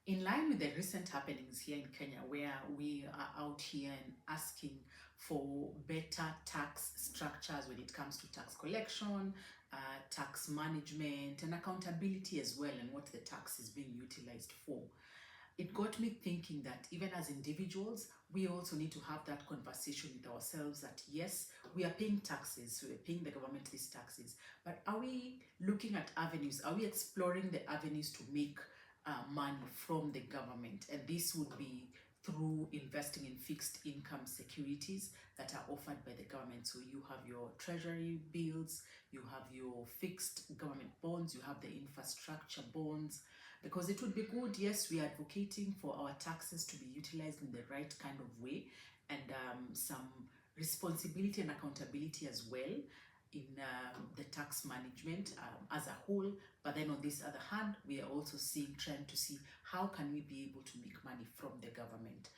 In line with the recent happenings here in Kenya, where we are out here and asking for better tax structures when it comes to tax collection, tax management, and accountability as well, and what the tax is being utilized for, it got me thinking that even as individuals, we also need to have that conversation with ourselves that yes, we are paying taxes, so we're paying the government these taxes, but are we looking at avenues? Are we exploring the avenues to make money from the government? And this would be through investing in fixed income securities that are offered by the government. So you have your treasury bills, you have your fixed government bonds, you have the infrastructure bonds, because it would be good, yes, we are advocating for our taxes to be utilized in the right kind of way, and some responsibility and accountability as well in the tax management as a whole. But then on this other hand, we are also trying to see how can we be able to make money from the government.